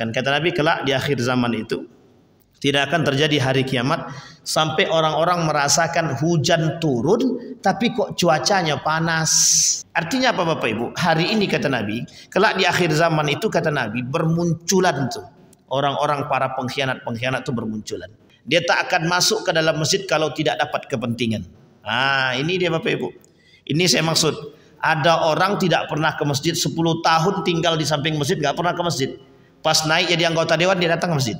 Kan kata Nabi, kelak di akhir zaman itu tidak akan terjadi hari kiamat sampai orang-orang merasakan hujan turun tapi kok cuacanya panas. Artinya apa Bapak Ibu? Hari ini kata Nabi, kelak di akhir zaman itu kata Nabi bermunculan tuh orang-orang para pengkhianat-pengkhianat itu bermunculan. Dia tak akan masuk ke dalam masjid kalau tidak dapat kepentingan. Ini dia Bapak Ibu. Ini saya maksud. Ada orang tidak pernah ke masjid 10 tahun tinggal di samping masjid, nggak pernah ke masjid. Pas naik jadi anggota dewan dia datang ke masjid.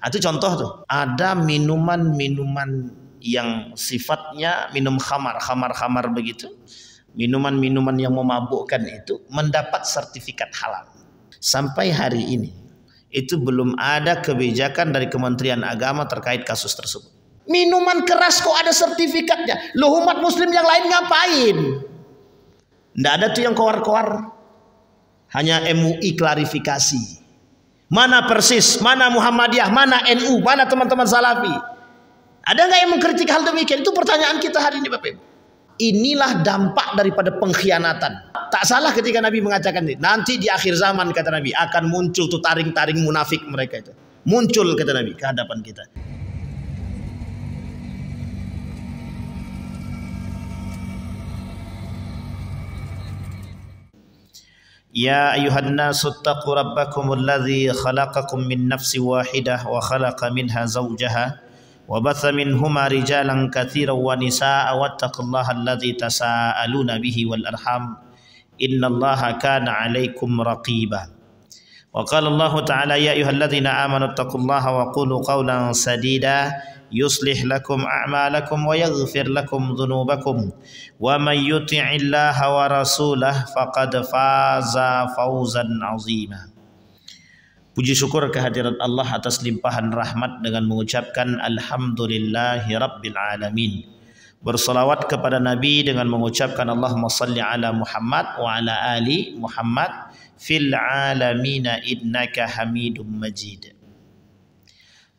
Itu contoh tuh. Ada minuman-minuman yang sifatnya minum khamar begitu. Minuman-minuman yang memabukkan itu mendapat sertifikat halal. Sampai hari ini itu belum ada kebijakan dari Kementerian Agama terkait kasus tersebut. Minuman keras kok ada sertifikatnya. Loh, umat muslim yang lain ngapain? Nggak ada tuh yang koar-koar. Hanya MUI klarifikasi. Mana Persis, mana Muhammadiyah, mana NU, mana teman-teman Salafi? Ada nggak yang mengkritik hal demikian? Itu pertanyaan kita hari ini Bapak Ibu. Inilah dampak daripada pengkhianatan. Tak salah ketika Nabi mengatakan ini. Nanti di akhir zaman kata Nabi akan muncul tuh taring-taring munafik mereka itu. Muncul kata Nabi ke hadapan kita. Ya ayuhan nasu taqu rabbakumul ladzi khalaqakum min nafsin wahidah wa khalaqa minha zawjaha wa batha minhuma rijalan katsiran wa nisaa'a wattaqullaha alladzi tasaaluna bihi wal arham innallaha kana 'alaikum raqiba. Wa qala Allah ta'ala ya ayyuhalladzina amanu taqullaha wa qulu qawlan sadida yuslih lakum a'malakum wa yaghfir lakum dhunubakum wa may yuti'illaha wa rasulahu faqad faza fawzan 'azima. Puji syukur kehadirat Allah atas limpahan rahmat dengan mengucapkan alhamdulillahi rabbil alamin. Bersalawat kepada Nabi dengan mengucapkan Allahumma salli ala Muhammad wa ala ali Muhammad fil alamina innaka Hamidum Majid.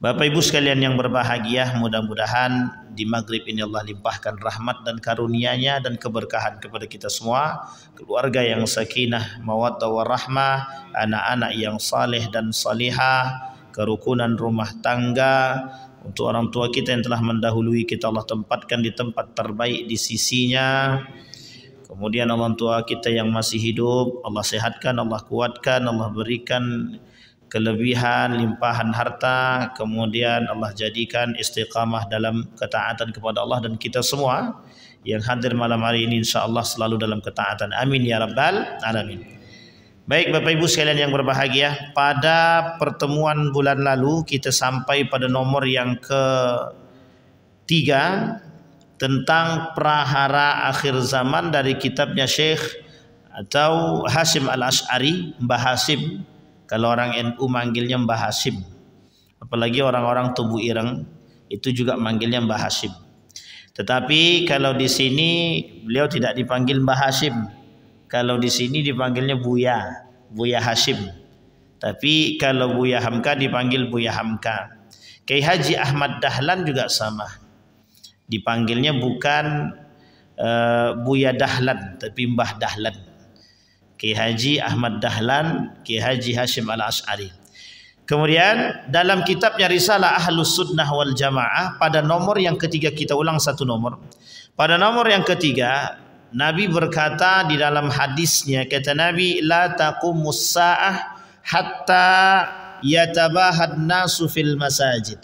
Bapak Ibu sekalian yang berbahagia, mudah-mudahan di maghrib ini Allah limpahkan rahmat dan karunia-Nya dan keberkahan kepada kita semua, keluarga yang sakinah, mawaddah warahmah, anak-anak yang saleh dan salihah, kerukunan rumah tangga. Untuk orang tua kita yang telah mendahului kita, Allah tempatkan di tempat terbaik di sisinya. Kemudian orang tua kita yang masih hidup, Allah sehatkan, Allah kuatkan, Allah berikan kelebihan, limpahan harta. Kemudian Allah jadikan istiqamah dalam ketaatan kepada Allah. Dan kita semua yang hadir malam hari ini insyaAllah selalu dalam ketaatan. Amin ya rabbal alamin. Baik Bapak Ibu sekalian yang berbahagia, pada pertemuan bulan lalu kita sampai pada nomor yang ketiga tentang prahara akhir zaman dari kitabnya Syekh atau Hasyim Al-Asy'ari, Mbah Hasyim. Kalau orang NU manggilnya Mbah Hasyim, apalagi orang-orang Tubuh Ireng itu juga manggilnya Mbah Hasyim. Tetapi kalau di sini beliau tidak dipanggil Mbah Hasyim. Kalau di sini dipanggilnya Buya Hasyim. Tapi kalau Buya Hamka dipanggil Buya Hamka. Kiai Haji Ahmad Dahlan juga sama. Dipanggilnya bukan Buya Dahlan, tapi Mbah Dahlan. Kiai Haji Ahmad Dahlan, Kiai Haji Hasyim Al-Asy'ari. Kemudian dalam kitabnya Risalah Ahlus Sunnah wal Jamaah pada nomor yang ketiga, kita ulang satu nomor. Pada nomor yang ketiga, Nabi berkata di dalam hadisnya, kata Nabi, la taqumus sa'ah hatta yatabahad nasu fil masajid.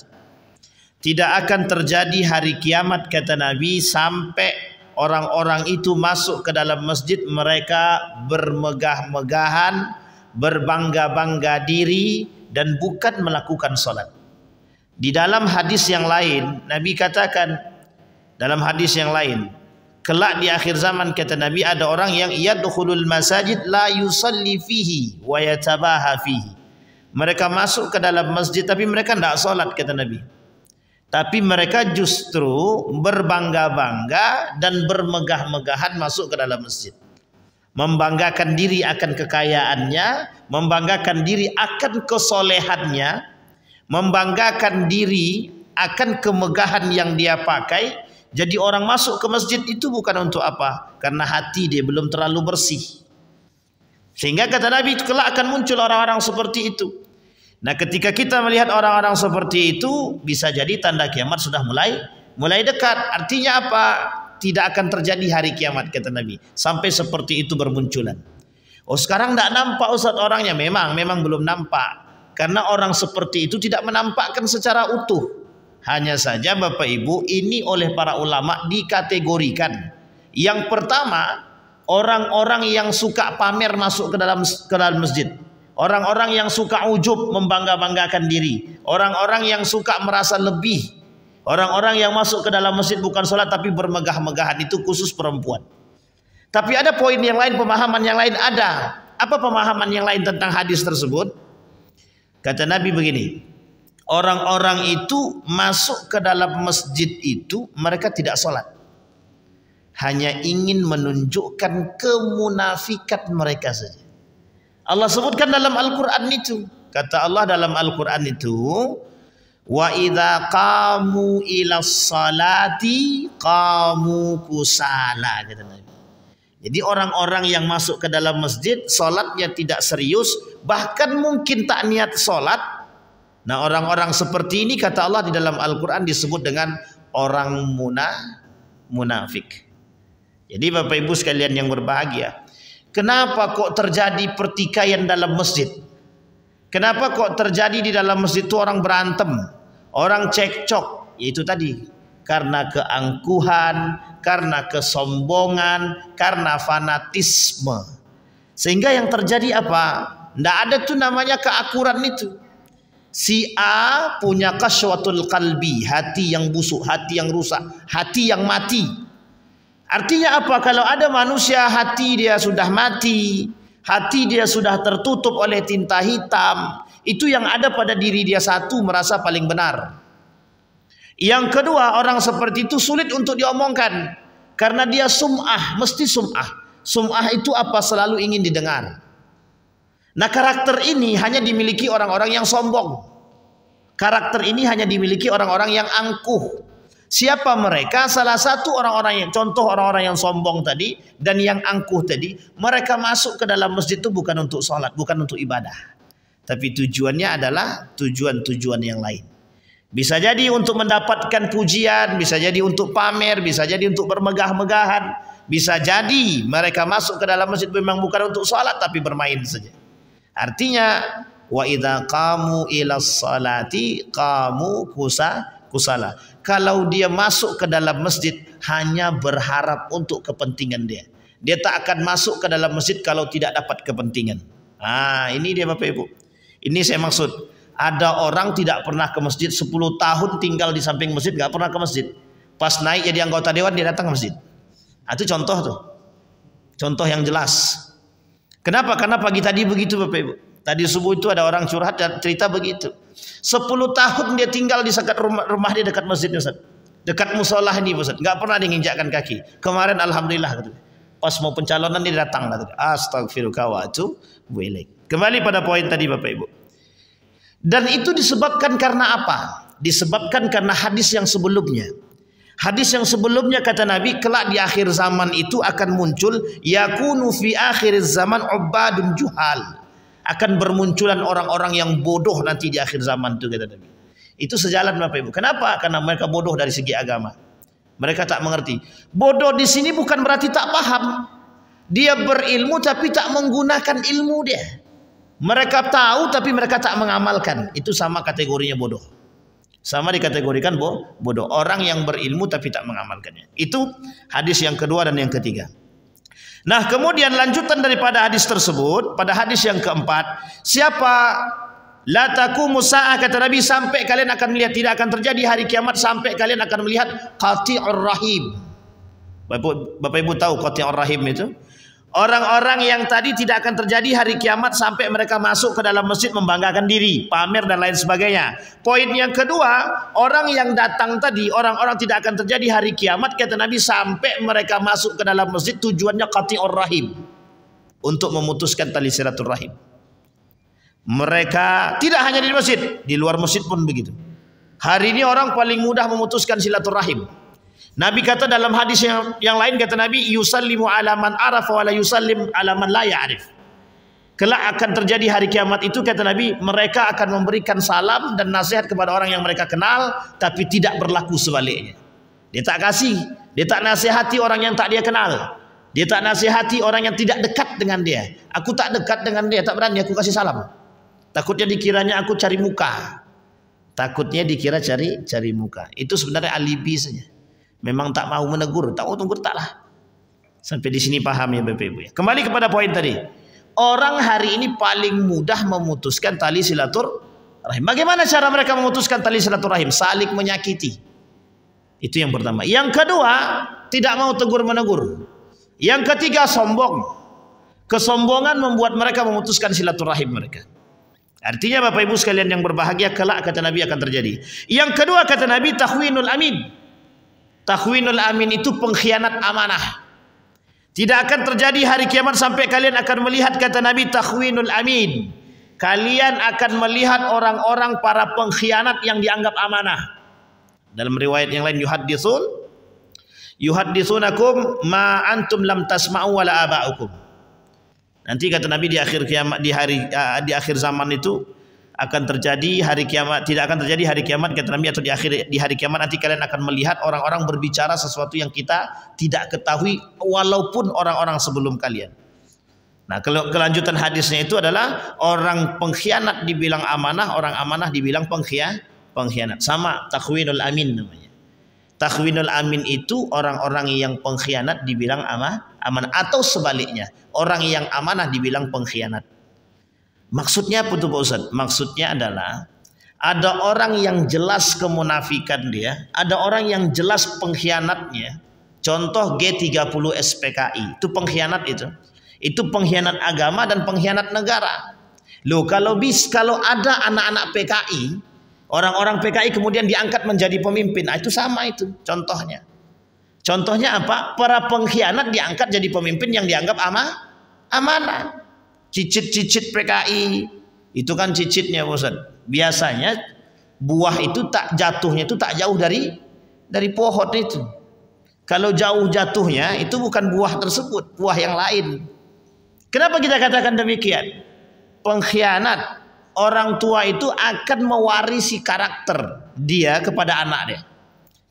Tidak akan terjadi hari kiamat kata Nabi sampai orang-orang itu masuk ke dalam masjid, mereka bermegah-megahan, berbangga-bangga diri dan bukan melakukan salat. Di dalam hadis yang lain Nabi katakan, dalam hadis yang lain, kelak di akhir zaman kata Nabi ada orang yang yadkhulul masajid la yusalli fihi wa yatabaha fihi. Mereka masuk ke dalam masjid tapi mereka tidak salat kata Nabi. Tapi mereka justru berbangga-bangga dan bermegah-megahan masuk ke dalam masjid. Membanggakan diri akan kekayaannya, membanggakan diri akan kesolehannya, membanggakan diri akan kemegahan yang dia pakai. Jadi orang masuk ke masjid itu bukan untuk apa? Karena hati dia belum terlalu bersih. Sehingga kata Nabi kelak akan muncul orang-orang seperti itu. Nah, ketika kita melihat orang-orang seperti itu, bisa jadi tanda kiamat sudah mulai dekat. Artinya apa? Tidak akan terjadi hari kiamat, kata Nabi, sampai seperti itu bermunculan. Oh, sekarang tidak nampak Ustaz orangnya. Memang belum nampak. Karena orang seperti itu tidak menampakkan secara utuh. Hanya saja Bapak Ibu, ini oleh para ulama dikategorikan. Yang pertama, orang-orang yang suka pamer masuk ke dalam masjid. Orang-orang yang suka ujub, membangga-banggakan diri. Orang-orang yang suka merasa lebih. Orang-orang yang masuk ke dalam masjid bukan sholat tapi bermegah-megahan. Itu khusus perempuan. Tapi ada poin yang lain, pemahaman yang lain ada. Apa pemahaman yang lain tentang hadis tersebut? Kata Nabi begini, orang-orang itu masuk ke dalam masjid itu mereka tidak sholat, hanya ingin menunjukkan kemunafikan mereka saja. Allah sebutkan dalam Al-Quran itu, kata Allah dalam Al-Quran itu, wa idza qamu ilas salati qamu kusala, kata Nabi. Jadi orang-orang yang masuk ke dalam masjid, sholatnya tidak serius, bahkan mungkin tak niat sholat. Nah, orang-orang seperti ini kata Allah di dalam Al-Quran disebut dengan orang munafik. Jadi Bapak Ibu sekalian yang berbahagia, kenapa kok terjadi pertikaian dalam masjid? Kenapa kok terjadi di dalam masjid itu orang berantem, orang cekcok? Yaitu tadi, karena keangkuhan, karena kesombongan, karena fanatisme. Sehingga yang terjadi apa? Tidak ada tuh namanya keakuran itu. Si A punya kaswatul qalbi, hati yang busuk, hati yang rusak, hati yang mati. Artinya apa? Kalau ada manusia hati dia sudah mati, hati dia sudah tertutup oleh tinta hitam, itu yang ada pada diri dia satu, merasa paling benar. Yang kedua, orang seperti itu sulit untuk diomongkan karena dia sum'ah, mesti sum'ah. Sum'ah itu apa? Selalu ingin didengar. Nah, karakter ini hanya dimiliki orang-orang yang sombong. Karakter ini hanya dimiliki orang-orang yang angkuh. Siapa mereka? Salah satu orang-orang yang, contoh orang-orang yang sombong tadi dan yang angkuh tadi, mereka masuk ke dalam masjid itu bukan untuk sholat, bukan untuk ibadah, tapi tujuannya adalah tujuan-tujuan yang lain. Bisa jadi untuk mendapatkan pujian, bisa jadi untuk pamer, bisa jadi untuk bermegah-megahan, bisa jadi mereka masuk ke dalam masjid memang bukan untuk sholat tapi bermain saja. Artinya, wa idza qamu ilas salati qamu kusala. Kalau dia masuk ke dalam masjid hanya berharap untuk kepentingan dia. Dia tak akan masuk ke dalam masjid kalau tidak dapat kepentingan. Ah, ini dia Bapak Ibu. Ini saya maksud. Ada orang tidak pernah ke masjid 10 tahun tinggal di samping masjid, nggak pernah ke masjid. Pas naik jadi anggota dewan dia datang ke masjid. Itu contoh tuh. Contoh yang jelas. Kenapa? Karena pagi tadi begitu Bapak Ibu. Tadi subuh itu ada orang curhat dan cerita begitu. 10 tahun dia tinggal di dekat rumah dia dekat masjid Ustaz. Dekat musola ini Ustaz. Nggak pernah dia nginjakkan kaki. Kemarin alhamdulillah katanya. Pas mau pencalonan dia datang katanya. Astagfirullah wa atubu ilaik. Kembali pada poin tadi Bapak Ibu. Dan itu disebabkan karena apa? Disebabkan karena hadis yang sebelumnya. Hadis yang sebelumnya kata Nabi, kelak di akhir zaman itu akan muncul yakunu fi akhir zaman ubadun juhal. Akan bermunculan orang-orang yang bodoh nanti di akhir zaman itu kata Nabi. Itu sejalan Bapak Ibu. Kenapa? Karena mereka bodoh dari segi agama. Mereka tak mengerti. Bodoh di sini bukan berarti tak paham. Dia berilmu tapi tak menggunakan ilmu dia. Mereka tahu tapi mereka tak mengamalkan. Itu sama kategorinya bodoh. Sama dikategorikan bodoh. Orang yang berilmu tapi tak mengamalkannya. Itu hadis yang kedua dan yang ketiga. Nah, kemudian lanjutan daripada hadis tersebut, pada hadis yang keempat, siapa la taqumu sa'ah kata Nabi, sampai kalian akan melihat, tidak akan terjadi hari kiamat sampai kalian akan melihat qati'ur rahim. Bapak Ibu tahu qati'ur rahim itu? Orang-orang yang tadi tidak akan terjadi hari kiamat sampai mereka masuk ke dalam masjid membanggakan diri, pamer dan lain sebagainya. Poin yang kedua, orang yang datang tadi, orang-orang tidak akan terjadi hari kiamat kata Nabi sampai mereka masuk ke dalam masjid, tujuannya qati'ur rahim, untuk memutuskan tali silaturahim. Mereka tidak hanya di masjid, di luar masjid pun begitu. Hari ini orang paling mudah memutuskan silaturahim. Nabi kata dalam hadis yang lain kata Nabi, yusallimu ala man arafa wa la yusallim ala man la ya'rif. Kelak akan terjadi hari kiamat itu, kata Nabi, mereka akan memberikan salam dan nasihat kepada orang yang mereka kenal, tapi tidak berlaku sebaliknya. Dia tak kasih, dia tak nasihati orang yang tak dia kenal. Dia tak nasihati orang yang tidak dekat dengan dia. Aku tak dekat dengan dia, tak berani aku kasih salam. Takutnya dikiranya aku cari muka. Takutnya dikira cari muka. Itu sebenarnya alibi saja. Memang tak mau menegur, tak mau tegur taklah. Sampai di sini paham ya Bapak Ibu ya. Kembali kepada poin tadi. Orang hari ini paling mudah memutuskan tali silaturahim. Bagaimana cara mereka memutuskan tali silaturahim? Saling menyakiti. Itu yang pertama. Yang kedua, tidak mau tegur menegur. Yang ketiga, sombong. Kesombongan membuat mereka memutuskan silaturahim mereka. Artinya Bapak Ibu sekalian yang berbahagia, kelak kata Nabi akan terjadi. Yang kedua kata Nabi, takhwinul amin. Takhwinul amin itu pengkhianat amanah. Tidak akan terjadi hari kiamat sampai kalian akan melihat, kata Nabi, takhwinul amin. Kalian akan melihat orang-orang para pengkhianat yang dianggap amanah. Dalam riwayat yang lain, yuhadditsunakum ma antum lam tasma'u wala aba'ukum. Nanti kata Nabi di akhir kiamat, di akhir zaman itu akan terjadi hari kiamat. Tidak akan terjadi hari kiamat, kata Nabi, atau di hari kiamat nanti kalian akan melihat orang-orang berbicara sesuatu yang kita tidak ketahui walaupun orang-orang sebelum kalian. Nah, kalau kelanjutan hadisnya itu adalah orang pengkhianat dibilang amanah, orang amanah dibilang pengkhianat. Sama takhwinul amin namanya. Takhwinul amin itu orang-orang yang pengkhianat dibilang amanah, atau sebaliknya, orang yang amanah dibilang pengkhianat. Maksudnya apa tuh Pak Ustaz? Maksudnya adalah ada orang yang jelas kemunafikan dia, ada orang yang jelas pengkhianatnya. Contoh G30 SPKI, itu pengkhianat itu. Itu pengkhianat agama dan pengkhianat negara. Loh, kalau ada anak-anak PKI, orang-orang PKI kemudian diangkat menjadi pemimpin, itu sama itu contohnya. Contohnya apa? Para pengkhianat diangkat jadi pemimpin yang dianggap amanah. Cicit-cicit PKI itu kan cicitnya Ustaz. Biasanya buah itu jatuhnya itu tak jauh dari pohon itu. Kalau jauh jatuhnya itu bukan buah tersebut, buah yang lain. Kenapa kita katakan demikian? Pengkhianat, orang tua itu akan mewarisi karakter dia kepada anak dia.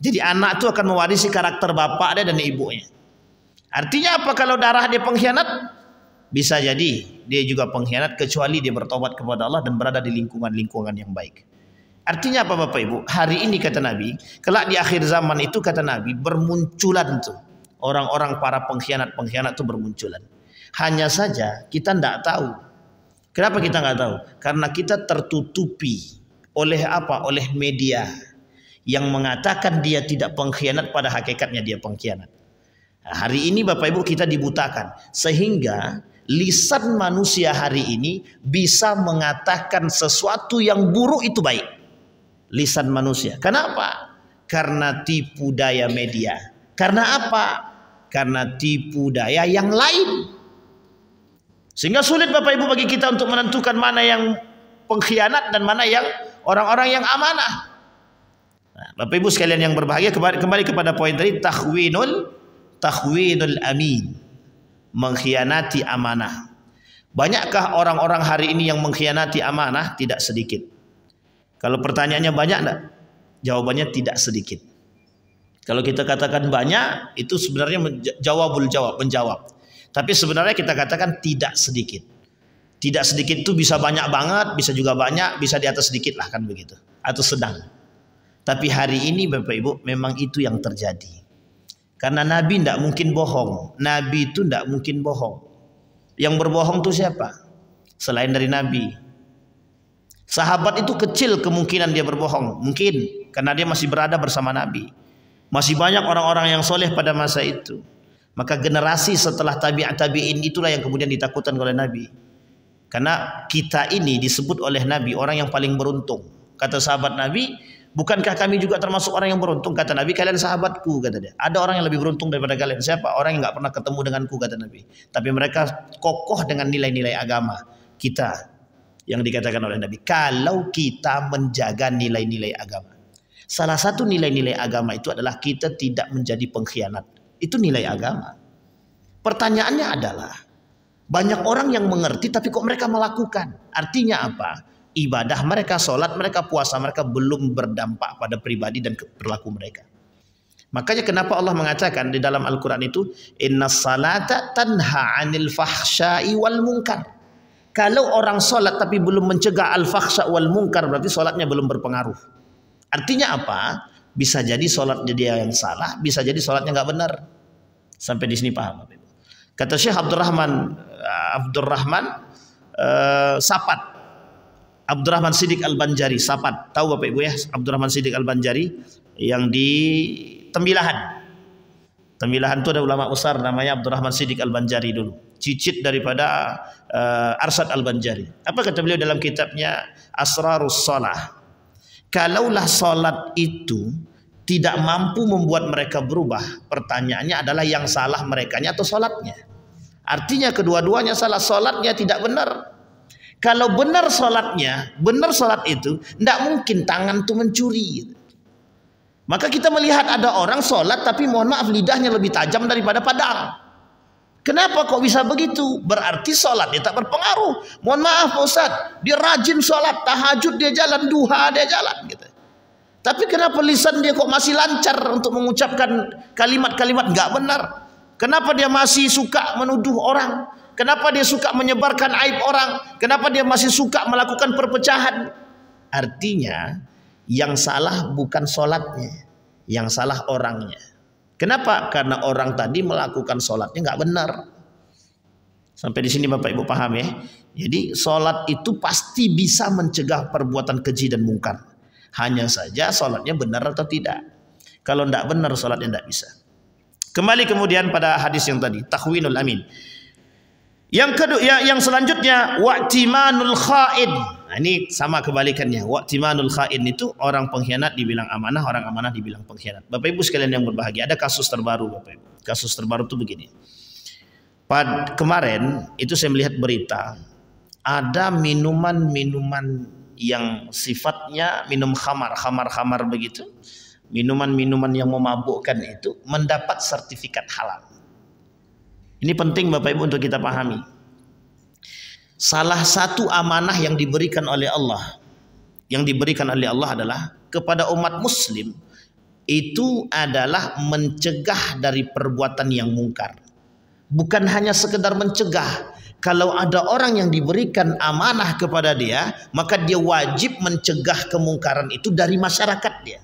Jadi anak itu akan mewarisi karakter bapak dia dan ibunya. Artinya apa kalau darah dia pengkhianat? Bisa jadi dia juga pengkhianat kecuali dia bertobat kepada Allah dan berada di lingkungan yang baik. Artinya apa Bapak Ibu? Hari ini kata Nabi, kelak di akhir zaman itu kata Nabi bermunculan tuh orang-orang para pengkhianat itu bermunculan. Hanya saja kita tidak tahu. Kenapa kita nggak tahu? Karena kita tertutupi oleh apa? Oleh media yang mengatakan dia tidak pengkhianat, pada hakikatnya dia pengkhianat. Nah, hari ini Bapak Ibu kita dibutakan sehingga lisan manusia hari ini bisa mengatakan sesuatu yang buruk itu baik. Lisan manusia. Kenapa? Karena tipu daya media. Karena apa? Karena tipu daya yang lain. Sehingga sulit Bapak Ibu bagi kita untuk menentukan mana yang pengkhianat dan mana yang orang-orang yang amanah. Nah, Bapak Ibu sekalian yang berbahagia, kembali kepada poin tadi, takhwinul amin. Mengkhianati amanah. Banyakkah orang-orang hari ini yang mengkhianati amanah? Tidak sedikit. Kalau pertanyaannya banyak enggak? Jawabannya tidak sedikit. Kalau kita katakan banyak, itu sebenarnya menjawab. Tapi sebenarnya kita katakan tidak sedikit. Tidak sedikit itu bisa banyak banget, bisa juga banyak, bisa di atas sedikit lah kan begitu. Atau sedang. Tapi hari ini Bapak Ibu memang itu yang terjadi. Karena Nabi tidak mungkin bohong. Nabi itu tidak mungkin bohong. Yang berbohong itu siapa? Selain dari Nabi. Sahabat itu kecil kemungkinan dia berbohong. Mungkin. Karena dia masih berada bersama Nabi. Masih banyak orang-orang yang soleh pada masa itu. Maka generasi setelah tabi'in itulah yang kemudian ditakutkan oleh Nabi. Karena kita ini disebut oleh Nabi orang yang paling beruntung. Kata sahabat Nabi, bukankah kami juga termasuk orang yang beruntung? Kata Nabi, kalian sahabatku, kata dia. Ada orang yang lebih beruntung daripada kalian. Siapa? Orang yang nggak pernah ketemu denganku, kata Nabi. Tapi mereka kokoh dengan nilai-nilai agama kita yang dikatakan oleh Nabi. Kalau kita menjaga nilai-nilai agama. Salah satu nilai-nilai agama itu adalah kita tidak menjadi pengkhianat. Itu nilai agama. Pertanyaannya adalah, Banyak orang yang mengerti tapi kok mereka melakukan. Artinya apa? Ibadah mereka, sholat mereka, puasa mereka belum berdampak pada pribadi dan perilaku mereka. Makanya kenapa Allah mengatakan di dalam Al-Quran itu, innas salata tanha 'anil fahsya'i wal munkar. Kalau orang sholat tapi belum mencegah al-fahsya wal munkar, berarti sholatnya belum berpengaruh. Artinya apa? Bisa jadi sholatnya dia yang salah, bisa jadi sholatnya nggak benar. Sampai di sini paham? Kata Syekh Abdurrahman Sapat, Abdurrahman Siddiq Al-Banjari, Sapat, tahu Bapak Ibu ya, Abdurrahman Siddiq Al-Banjari yang di Tembilahan. Tembilahan itu ada ulama besar namanya Abdurrahman Siddiq Al-Banjari dulu, cicit daripada Arsyad Al-Banjari. Apa kata beliau dalam kitabnya Asrarus Shalah? Kalaulah salat itu tidak mampu membuat mereka berubah, pertanyaannya adalah yang salah merekanya atau salatnya. Artinya kedua-duanya salah, salatnya tidak benar. Kalau benar salatnya, benar salat itu, tidak mungkin tangan itu mencuri. Maka kita melihat ada orang salat tapi mohon maaf lidahnya lebih tajam daripada padang. Kenapa kok bisa begitu? Berarti sholatnya tak berpengaruh. Mohon maaf Pak Ustaz, dia rajin sholat, tahajud dia jalan, duha dia jalan gitu. Tapi kenapa lisan dia kok masih lancar untuk mengucapkan kalimat-kalimat nggak benar? Kenapa dia masih suka menuduh orang? Kenapa dia suka menyebarkan aib orang? Kenapa dia masih suka melakukan perpecahan? Artinya yang salah bukan sholatnya, yang salah orangnya. Kenapa? Karena orang tadi melakukan sholatnya nggak benar. Sampai di sini Bapak Ibu paham ya. Jadi sholat itu pasti bisa mencegah perbuatan keji dan mungkar. Hanya saja sholatnya benar atau tidak. Kalau tidak benar sholatnya tidak bisa. Kembali kemudian pada hadis yang tadi, takhwinul amin. Yang kedua, yang selanjutnya wa'timanul kha'in. Nah, ini sama kebalikannya. Wa'timanul kha'in itu orang pengkhianat dibilang amanah, orang amanah dibilang pengkhianat. Bapak Ibu sekalian yang berbahagia, ada kasus terbaru Bapak Ibu. Kasus terbaru itu begini. Kemarin itu saya melihat berita, ada minuman-minuman yang sifatnya minum khamar begitu. Minuman-minuman yang memabukkan itu mendapat sertifikat halal. Ini penting Bapak Ibu untuk kita pahami. Salah satu amanah yang diberikan oleh Allah, adalah kepada umat muslim itu adalah mencegah dari perbuatan yang mungkar. Bukan hanya sekedar mencegah. Kalau ada orang yang diberikan amanah kepada dia, maka dia wajib mencegah kemungkaran itu dari masyarakat dia.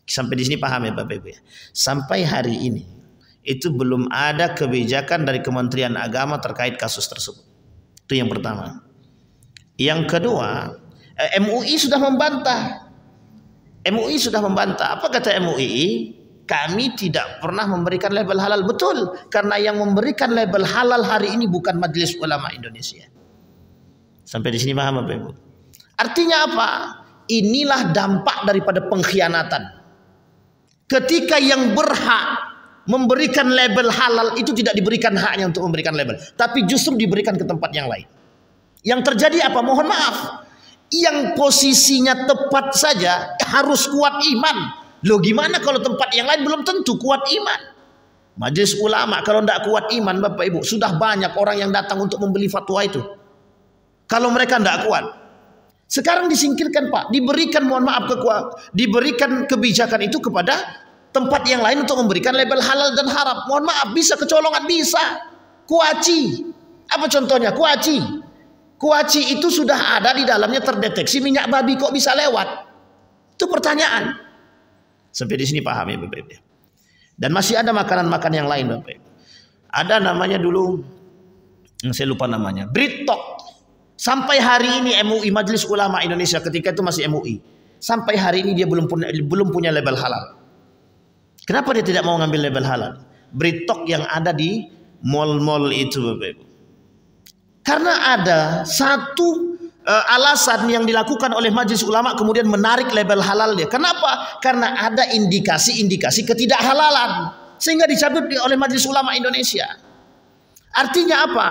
Sampai di sini paham ya Bapak Ibu ya? Sampai hari ini itu belum ada kebijakan dari Kementerian Agama terkait kasus tersebut. Itu yang pertama. Yang kedua, MUI sudah membantah. Apa kata MUI? Kami tidak pernah memberikan label halal. Betul, karena yang memberikan label halal hari ini bukan Majelis Ulama Indonesia. Sampai di sini paham Bapak Ibu? Artinya apa? Inilah dampak daripada pengkhianatan. Ketika yang berhak memberikan label halal itu tidak diberikan haknya untuk memberikan label, tapi justru diberikan ke tempat yang lain. Yang terjadi apa? Mohon maaf, yang posisinya tepat saja harus kuat iman. Loh gimana kalau tempat yang lain belum tentu kuat iman? Majelis ulama kalau tidak kuat iman Bapak Ibu, sudah banyak orang yang datang untuk membeli fatwa itu. Kalau mereka tidak kuat, sekarang disingkirkan Pak, diberikan mohon maaf diberikan kebijakan itu kepada tempat yang lain untuk memberikan label halal dan haram. Mohon maaf, bisa kecolongan, bisa. Kuaci. Apa contohnya? Kuaci itu sudah ada di dalamnya terdeteksi minyak babi, kok bisa lewat? Itu pertanyaan. Sampai di sini paham ya Bapak Ibu. Dan masih ada makanan-makanan yang lain Bapak Ibu. Ada namanya dulu, saya lupa namanya, BritTalk. Sampai hari ini MUI, Majelis Ulama Indonesia, ketika itu masih MUI, sampai hari ini dia belum punya label halal. Kenapa dia tidak mau ngambil label halal? BritTalk yang ada di mall-mall itu Bapak Ibu. Karena ada satu alasan yang dilakukan oleh Majelis Ulama kemudian menarik label halal dia. Kenapa? Karena ada indikasi-indikasi ketidakhalalan sehingga dicabut oleh Majelis Ulama Indonesia. Artinya apa?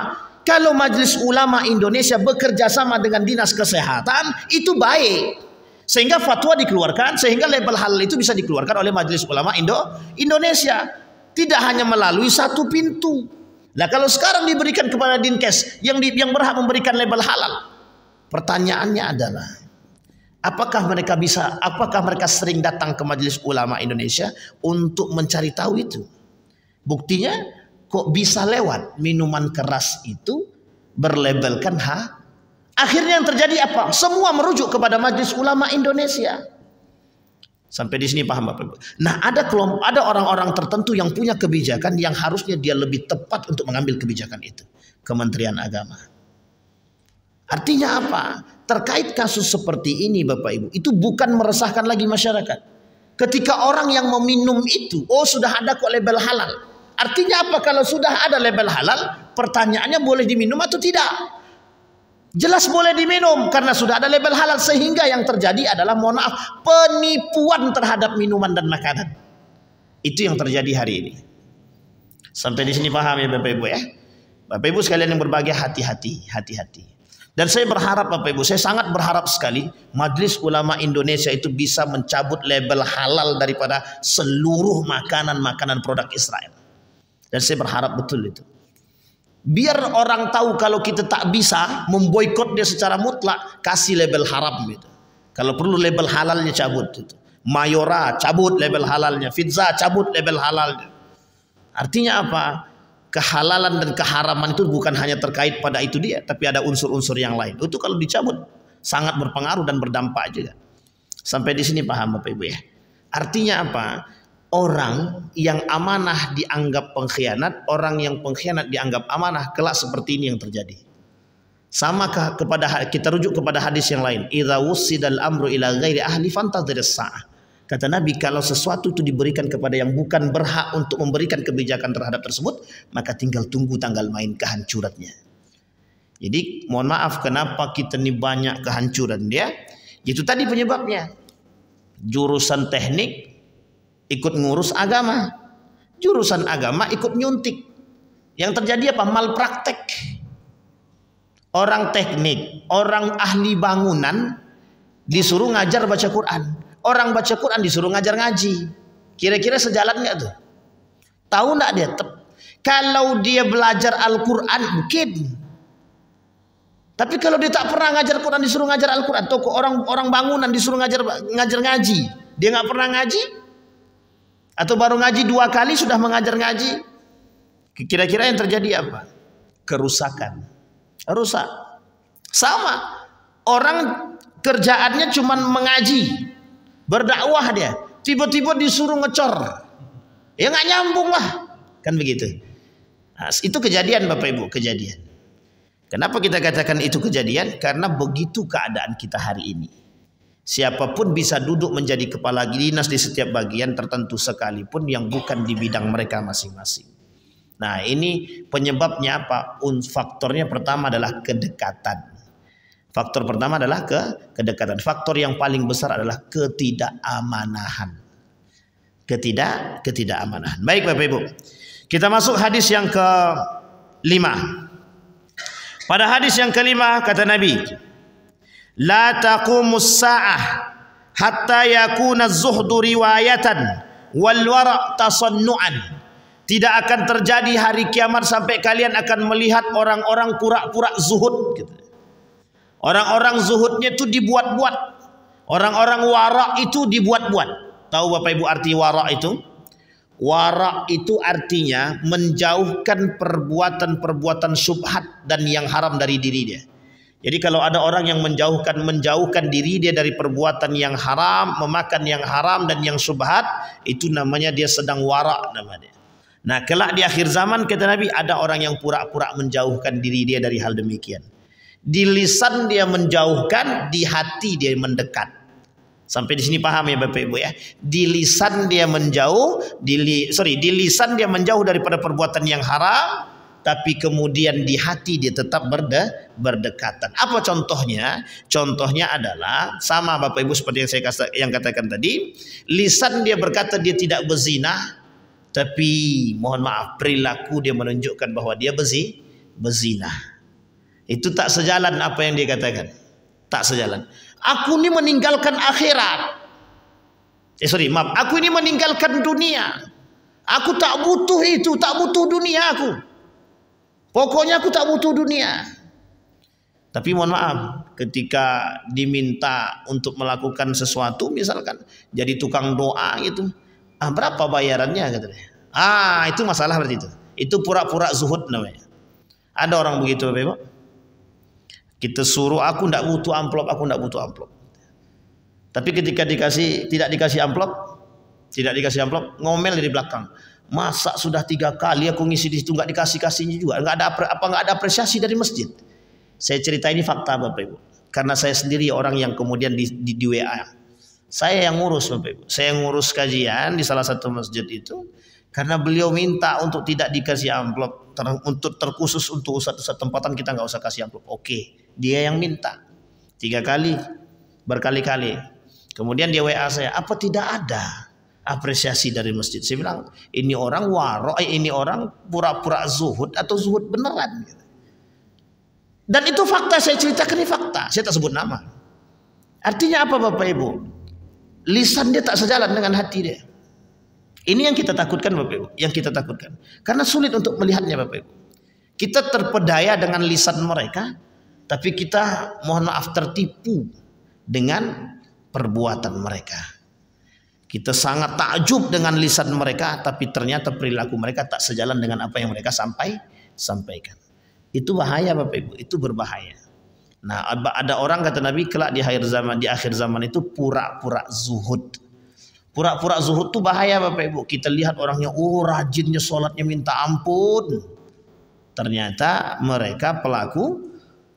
Kalau Majelis Ulama Indonesia bekerja sama dengan Dinas Kesehatan itu baik. Sehingga fatwa dikeluarkan, sehingga label halal itu bisa dikeluarkan oleh Majelis Ulama Indonesia. Tidak hanya melalui satu pintu. Nah kalau sekarang diberikan kepada Dinkes yang berhak memberikan label halal, pertanyaannya adalah apakah mereka sering datang ke Majelis Ulama Indonesia untuk mencari tahu itu? Buktinya kok bisa lewat minuman keras itu berlabelkan Akhirnya yang terjadi apa? Semua merujuk kepada Majelis Ulama Indonesia. Sampai di sini paham Bapak Ibu? Nah, ada orang-orang tertentu yang punya kebijakan yang harusnya dia lebih tepat untuk mengambil kebijakan itu. Kementerian Agama. Artinya apa? Terkait kasus seperti ini Bapak Ibu, itu bukan meresahkan lagi masyarakat. Ketika orang yang meminum itu, sudah ada kok label halal. Artinya apa? Kalau sudah ada label halal, pertanyaannya boleh diminum atau tidak? Jelas boleh diminum karena sudah ada label halal, sehingga yang terjadi adalah mohon maaf penipuan terhadap minuman dan makanan. Itu yang terjadi hari ini. Sampai di sini paham ya Bapak Ibu ya? Bapak Ibu sekalian yang berbahagia, hati-hati. Dan saya berharap Bapak Ibu, saya sangat berharap sekali Majelis Ulama Indonesia itu bisa mencabut label halal daripada seluruh makanan-makanan produk Israel. Dan saya berharap betul itu. Biar orang tahu kalau kita tak bisa memboikot dia secara mutlak, kasih label haram gitu. Kalau perlu label halalnya cabut gitu. Mayora cabut label halalnya, pizza cabut label halalnya. Artinya apa? Kehalalan dan keharaman itu bukan hanya terkait pada itu dia, tapi ada unsur-unsur yang lain. Itu kalau dicabut sangat berpengaruh dan berdampak juga. Sampai di sini paham Bapak Ibu ya? Artinya apa? Orang yang amanah dianggap pengkhianat, orang yang pengkhianat dianggap amanah, kelak seperti ini yang terjadi. Sama kita rujuk kepada hadis yang lain, idza wussidal amru ila ghairi ahli fantadhiris sa'ah. Kata Nabi, kalau sesuatu itu diberikan kepada yang bukan berhak untuk memberikan kebijakan terhadap tersebut, maka tinggal tunggu tanggal main kehancurannya. Jadi mohon maaf, kenapa kita ini banyak kehancuran dia? Itu tadi penyebabnya. Jurusan teknik ikut ngurus agama, jurusan agama ikut nyuntik. Yang terjadi apa? Malpraktek. Orang teknik, orang ahli bangunan disuruh ngajar baca Quran, orang baca Quran disuruh ngajar ngaji. Kira-kira sejalan nggak tuh? Tahu nggak dia? Kalau dia belajar Al-Quran mungkin, tapi kalau dia tak pernah ngajar Quran disuruh ngajar Al-Quran, atau orang bangunan disuruh ngajar ngaji, dia nggak pernah ngaji, atau baru ngaji 2 kali sudah mengajar ngaji, kira-kira yang terjadi apa? Kerusakan. Rusak. Sama. Orang kerjaannya cuma mengaji, berdakwah dia, tiba-tiba disuruh ngecor, ya nggak nyambung lah, kan begitu. Nah, itu kejadian Bapak Ibu, kejadian. Kenapa kita katakan itu kejadian? Karena begitu keadaan kita hari ini. Siapapun bisa duduk menjadi kepala dinas di setiap bagian tertentu sekalipun yang bukan di bidang mereka masing-masing. Nah, ini penyebabnya apa? Faktornya pertama adalah kedekatan. Faktor pertama adalah kedekatan. Faktor yang paling besar adalah ketidakamaнаhan. Ketidakamaнаhan. Baik Bapak Ibu. Kita masuk hadis yang ke-5. Pada hadis yang ke-5 kata Nabi, la taqumus sa'ah hatta yakuna az-zuhdu riwayatan wal wara' tasannu'an. Tidak akan terjadi hari kiamat sampai kalian akan melihat orang-orang pura-pura zuhud gitu. Orang-orang zuhudnya itu dibuat-buat. Orang-orang wara' itu dibuat-buat. Tahu Bapak Ibu arti wara' itu? Wara' itu artinya menjauhkan perbuatan-perbuatan syubhat dan yang haram dari diri dia. Jadi kalau ada orang yang menjauhkan diri dia dari perbuatan yang haram, memakan yang haram dan yang syubhat, itu namanya dia sedang wara' namanya. Nah, kelak di akhir zaman kata Nabi, ada orang yang pura-pura menjauhkan diri dia dari hal demikian. Di lisan dia menjauhkan, di hati dia mendekat. Sampai di sini paham ya Bapak Ibu ya. Di lisan dia menjauh, di lisan dia menjauh daripada perbuatan yang haram, tapi kemudian di hati dia tetap berdekatan. Apa contohnya? Contohnya adalah sama Bapak Ibu seperti yang katakan tadi. Lisan dia berkata dia tidak berzina, tapi mohon maaf perilaku dia menunjukkan bahwa dia berzina. Itu tak sejalan apa yang dia katakan. Tak sejalan. Aku ini meninggalkan akhirat. Aku ini meninggalkan dunia. Aku tak butuh itu, tak butuh dunia aku. Pokoknya aku tak butuh dunia. Tapi mohon maaf, ketika diminta untuk melakukan sesuatu, misalkan jadi tukang doa gitu, berapa bayarannya katanya? Itu masalah berarti itu. Itu pura-pura zuhud namanya. Ada orang begitu, Bapak Ibu. Kita suruh, aku tidak butuh amplop, aku tidak butuh amplop. Tapi ketika tidak dikasih amplop, ngomel di belakang. Masa sudah 3 kali aku ngisi di situ nggak dikasihnya juga, nggak ada apresiasi dari masjid. Saya cerita ini fakta Bapak Ibu, karena saya sendiri orang yang kemudian di WA. Saya yang ngurus Bapak Ibu, saya ngurus kajian di salah satu masjid itu, karena beliau minta untuk tidak dikasih amplop, untuk terkhusus untuk ustadz tempatan kita nggak usah kasih amplop. Oke, dia yang minta 3 kali, berkali-kali. Kemudian dia WA saya, apa tidak ada apresiasi dari masjid? Saya bilang, ini orang ini orang pura-pura zuhud atau zuhud beneran? Dan itu fakta, saya ceritakan ini fakta. Saya tak sebut nama. Artinya apa Bapak Ibu? Lisan dia tak sejalan dengan hati dia. Ini yang kita takutkan Bapak Ibu. Yang kita takutkan. Karena sulit untuk melihatnya Bapak Ibu. Kita terpedaya dengan lisan mereka. Tapi kita mohon maaf tertipu dengan perbuatan mereka. Kita sangat takjub dengan lisan mereka. Tapi ternyata perilaku mereka tak sejalan dengan apa yang mereka sampaikan. Itu bahaya Bapak Ibu, itu berbahaya. Nah, ada orang kata Nabi kelak di akhir zaman itu pura-pura zuhud. Pura-pura zuhud itu bahaya Bapak Ibu. Kita lihat orangnya rajinnya sholatnya minta ampun. Ternyata mereka pelaku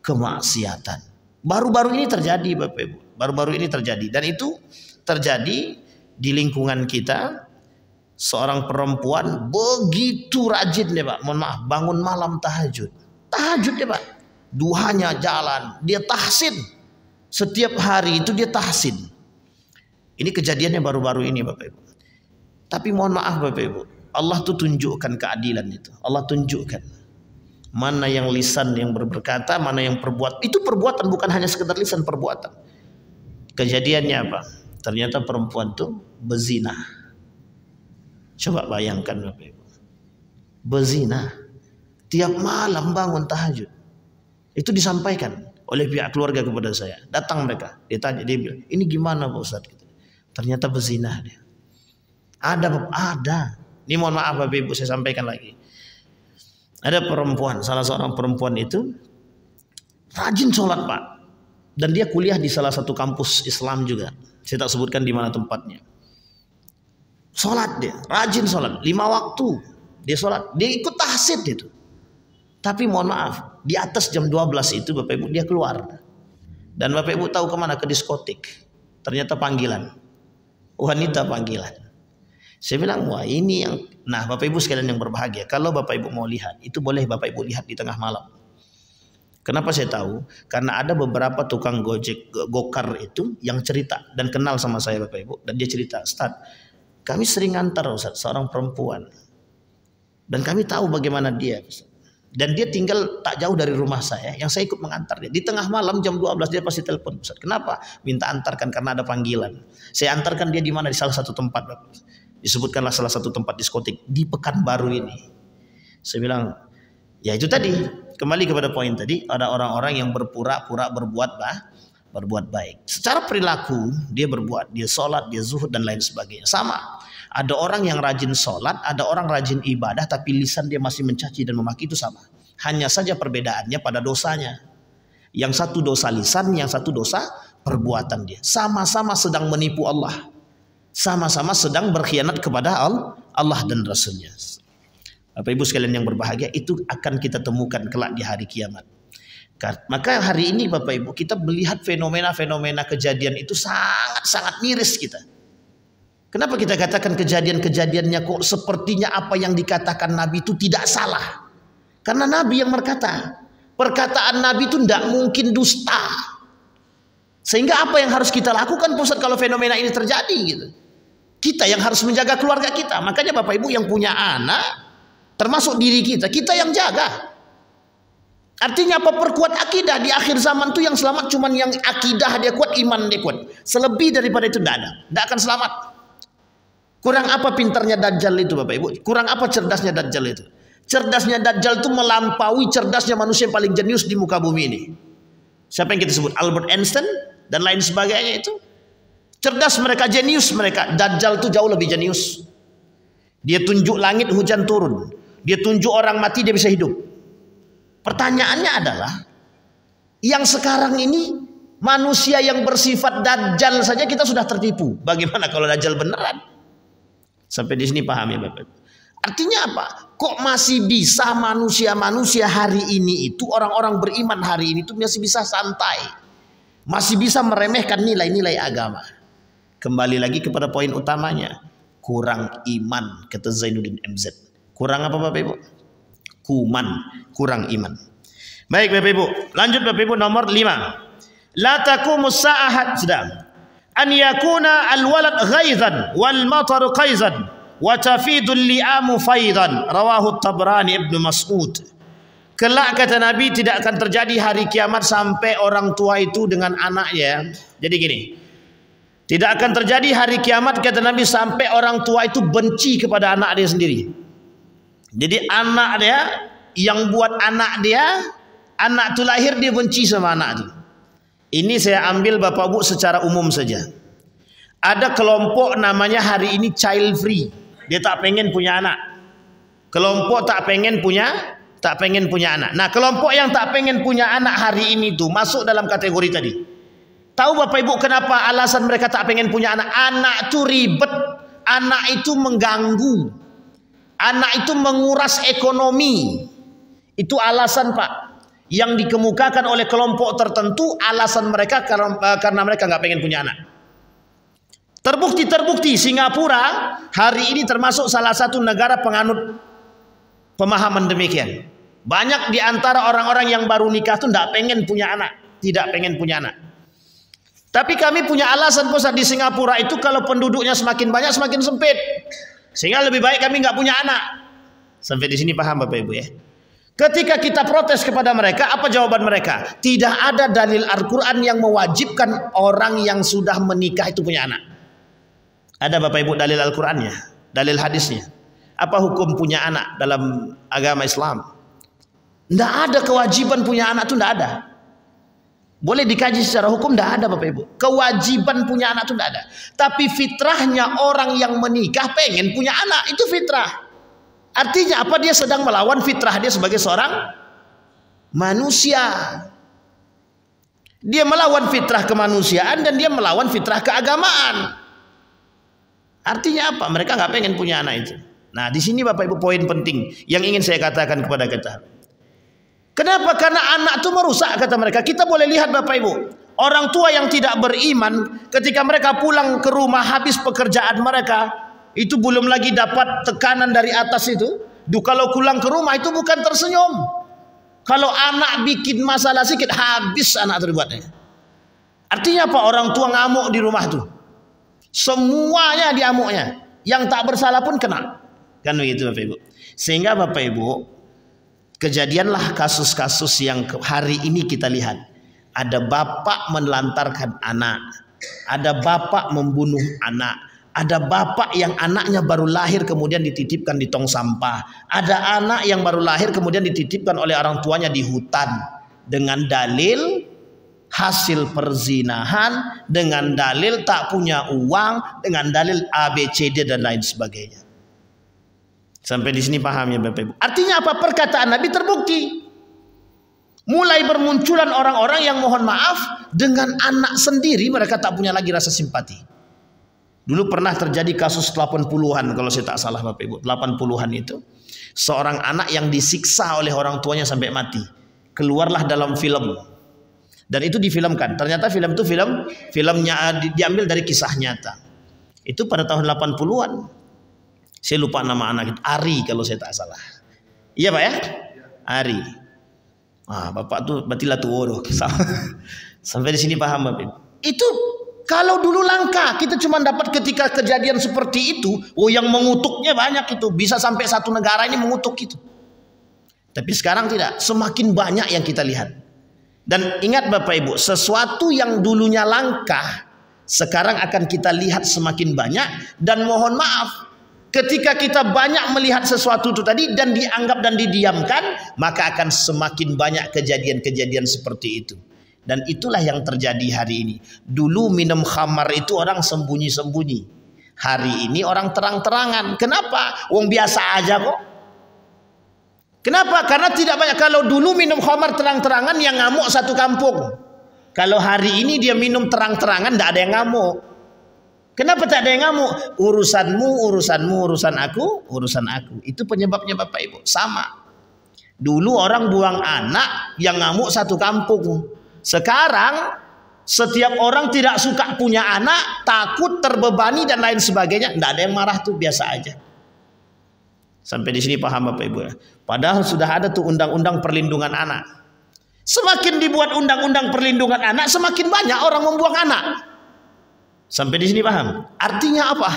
kemaksiatan. Baru-baru ini terjadi Bapak Ibu. Baru-baru ini terjadi, dan itu terjadi di lingkungan kita. Seorang perempuan begitu rajin deh Pak, mohon maaf, bangun malam tahajud dia Pak, duhanya jalan, dia tahsin setiap hari itu, dia tahsin. Ini kejadiannya baru-baru ini Bapak Ibu. Tapi mohon maaf Bapak Ibu, Allah tuh tunjukkan keadilan itu. Allah tunjukkan mana yang lisan yang berkata, mana yang perbuatan. Itu perbuatan, bukan hanya sekedar lisan, perbuatan. Kejadiannya apa? Ternyata perempuan tuh berzina. Coba bayangkan Bapak Ibu, berzina. Tiap malam bangun tahajud. Itu disampaikan oleh pihak keluarga kepada saya. Datang mereka, dia tanya, dia bilang, ini gimana Pak Ustadz? Ternyata berzina dia. Ada. Ini mohon maaf Bapak Ibu, saya sampaikan lagi. Ada perempuan, salah seorang perempuan itu rajin sholat Pak. Dan dia kuliah di salah satu kampus Islam juga. Saya tak sebutkan di mana tempatnya. Sholat dia, rajin sholat, 5 waktu. Dia sholat, dia ikut tahsid itu. Tapi mohon maaf, di atas jam 12 itu Bapak Ibu dia keluar. Dan Bapak Ibu tahu kemana? Ke diskotik. Ternyata panggilan. Wanita panggilan. Saya bilang, wah ini yang... Nah Bapak Ibu sekalian yang berbahagia, kalau Bapak Ibu mau lihat, itu boleh Bapak Ibu lihat di tengah malam. Kenapa saya tahu? Karena ada beberapa tukang gokar itu yang cerita dan kenal sama saya Bapak Ibu. Dan dia cerita, Ustaz, kami sering antar Ustaz, seorang perempuan. Dan kami tahu bagaimana dia Ustaz. Dan dia tinggal tak jauh dari rumah saya, yang saya ikut mengantar dia. Di tengah malam jam 12 dia pasti telepon, Ustaz. Kenapa? Minta antarkan karena ada panggilan. Saya antarkan dia di mana? Di salah satu tempat. Disebutkanlah salah satu tempat diskotik di Pekanbaru ini. Saya bilang, ya itu tadi. Kembali kepada poin tadi, ada orang-orang yang berpura-pura berbuat baik. Secara perilaku dia berbuat, dia sholat, dia zuhud dan lain sebagainya. Sama. Ada orang yang rajin sholat, ada orang rajin ibadah, tapi lisan dia masih mencaci dan memaki, itu sama. Hanya saja perbedaannya pada dosanya. Yang satu dosa lisan, yang satu dosa perbuatan dia. Sama-sama sedang menipu Allah. Sama-sama sedang berkhianat kepada Allah dan Rasulnya. Bapak Ibu sekalian yang berbahagia, itu akan kita temukan kelak di hari kiamat. Maka hari ini Bapak Ibu kita melihat fenomena-fenomena kejadian itu sangat-sangat miris kita. Kenapa kita katakan kejadian-kejadiannya kok sepertinya apa yang dikatakan Nabi itu tidak salah? Karena Nabi yang berkata, perkataan Nabi itu tidak mungkin dusta. Sehingga apa yang harus kita lakukan Ustaz kalau fenomena ini terjadi gitu? Kita yang harus menjaga keluarga kita. Makanya Bapak Ibu yang punya anak, termasuk diri kita yang jaga. Artinya apa? Perkuat akidah. Di akhir zaman tuh yang selamat cuman yang akidah dia kuat, iman dia kuat. Selebih daripada itu tidak ada, tidak akan selamat. Kurang apa pintarnya Dajjal itu Bapak Ibu? Kurang apa cerdasnya Dajjal itu? Cerdasnya Dajjal itu melampaui cerdasnya manusia yang paling jenius di muka bumi ini. Siapa yang kita sebut? Albert Einstein dan lain sebagainya itu. Cerdas mereka, jenius mereka. Dajjal itu jauh lebih jenius. Dia tunjuk langit hujan turun. Dia tunjuk orang mati dia bisa hidup. Pertanyaannya adalah, yang sekarang ini manusia yang bersifat Dajjal saja kita sudah tertipu. Bagaimana kalau Dajjal beneran? Sampai di sini paham ya Bapak? Artinya apa? Kok masih bisa manusia-manusia hari ini itu, orang-orang beriman hari ini itu masih bisa santai, masih bisa meremehkan nilai-nilai agama. Kembali lagi kepada poin utamanya, kurang iman, kata Zainuddin MZ. Kurang apa Bapak Ibu? Kurang iman. Baik Bapak Ibu, lanjut Bapak Ibu, nomor 5. La taqumus sa'ah, sudah. An yakuna al-walad ghaizan wal matar qaizan wa tafidul li'amu faidan, rawahu Tabrani Ibnu Mas'ud. Kelak kata Nabi tidak akan terjadi hari kiamat sampai orang tua itu dengan anaknya. Jadi gini, tidak akan terjadi hari kiamat kata Nabi sampai orang tua itu benci kepada anak dia sendiri. Jadi anak dia yang buat anak dia, anak itu lahir dia benci sama anak itu. Ini saya ambil Bapak Bu secara umum saja. Ada kelompok namanya hari ini child free. Dia tak pengen punya anak. Kelompok tak pengen punya anak. Nah, kelompok yang tak pengen punya anak hari ini tuh masuk dalam kategori tadi. Tahu Bapak Ibu kenapa alasan mereka tak pengen punya anak? Anak itu ribet, anak itu mengganggu, anak itu menguras ekonomi. Itu alasan Pak yang dikemukakan oleh kelompok tertentu, alasan mereka karena mereka nggak pengen punya anak. Terbukti Singapura hari ini termasuk salah satu negara penganut pemahaman demikian. Banyak di antara orang-orang yang baru nikah tuh nggak pengen punya anak, tidak pengen punya anak. Tapi kami punya alasan pusat di Singapura itu kalau penduduknya semakin banyak semakin sempit, sehingga lebih baik kami nggak punya anak. Sampai di sini paham Bapak Ibu ya? Ketika kita protes kepada mereka, apa jawaban mereka? Tidak ada dalil Al-Quran yang mewajibkan orang yang sudah menikah itu punya anak. Ada Bapak Ibu dalil Al-Qurannya, dalil hadisnya. Apa hukum punya anak dalam agama Islam? Tidak ada kewajiban punya anak itu, tidak ada. Boleh dikaji secara hukum, tidak ada Bapak Ibu. Kewajiban punya anak itu tidak ada. Tapi fitrahnya orang yang menikah pengen punya anak, itu fitrah. Artinya apa? Dia sedang melawan fitrah dia sebagai seorang manusia. Dia melawan fitrah kemanusiaan dan dia melawan fitrah keagamaan. Artinya apa? Mereka nggak pengen punya anak itu. Nah, di sini Bapak Ibu poin penting yang ingin saya katakan kepada kita. Kenapa? Karena anak itu merusak kata mereka. Kita boleh lihat Bapak Ibu, orang tua yang tidak beriman ketika mereka pulang ke rumah habis pekerjaan mereka, itu belum lagi dapat tekanan dari atas itu. Kalau pulang ke rumah itu bukan tersenyum. Kalau anak bikin masalah sedikit habis anak terlibatnya. Artinya apa? Orang tua ngamuk di rumah tuh. Semuanya diamuknya. Yang tak bersalah pun kena. Kan begitu Bapak Ibu. Sehingga Bapak Ibu, kejadianlah kasus-kasus yang hari ini kita lihat. Ada bapak menelantarkan anak. Ada bapak membunuh anak. Ada bapak yang anaknya baru lahir kemudian dititipkan di tong sampah. Ada anak yang baru lahir kemudian dititipkan oleh orang tuanya di hutan. Dengan dalil hasil perzinahan, dengan dalil tak punya uang, dengan dalil ABCD dan lain sebagainya. Sampai di sini paham ya Bapak Ibu. Artinya apa? Perkataan Nabi terbukti. Mulai bermunculan orang-orang yang mohon maaf dengan anak sendiri mereka tak punya lagi rasa simpati. Dulu pernah terjadi kasus 80-an kalau saya tak salah Bapak Ibu. 80-an itu seorang anak yang disiksa oleh orang tuanya sampai mati. Keluarlah dalam film. Dan itu difilmkan. Ternyata film itu filmnya diambil dari kisah nyata. Itu pada tahun 80-an. Saya lupa nama anak itu. Ari kalau saya tak salah. Iya Pak ya? Ari. Bapak tuh berarti latuoro. Sampai di sini paham Bapak Ibu. Itu kalau dulu langka, kita cuma dapat ketika kejadian seperti itu. Yang mengutuknya banyak itu. Bisa sampai satu negara ini mengutuk itu. Tapi sekarang tidak. Semakin banyak yang kita lihat. Dan ingat Bapak Ibu, sesuatu yang dulunya langka, sekarang akan kita lihat semakin banyak. Dan mohon maaf, Ketika kita banyak melihat sesuatu itu tadi dan dianggap dan didiamkan, maka akan semakin banyak kejadian-kejadian seperti itu. Dan itulah yang terjadi hari ini. Dulu minum khamar itu orang sembunyi-sembunyi. Hari ini orang terang-terangan. Kenapa? Wong biasa aja kok. Kenapa? Karena tidak banyak. Kalau dulu minum khamar terang-terangan yang ngamuk satu kampung. Kalau hari ini dia minum terang-terangan tidak ada yang ngamuk. Kenapa tak ada yang ngamuk? Urusanmu, urusanmu, urusan aku. Itu penyebabnya Bapak Ibu. Sama. Dulu orang buang anak yang ngamuk satu kampung. Sekarang setiap orang tidak suka punya anak, takut terbebani dan lain sebagainya. Tidak ada yang marah tuh, biasa aja. Sampai di sini paham Bapak Ibu ya. Padahal sudah ada tuh undang-undang perlindungan anak. Semakin dibuat undang-undang perlindungan anak, semakin banyak orang membuang anak. Sampai di sini paham? Artinya apa?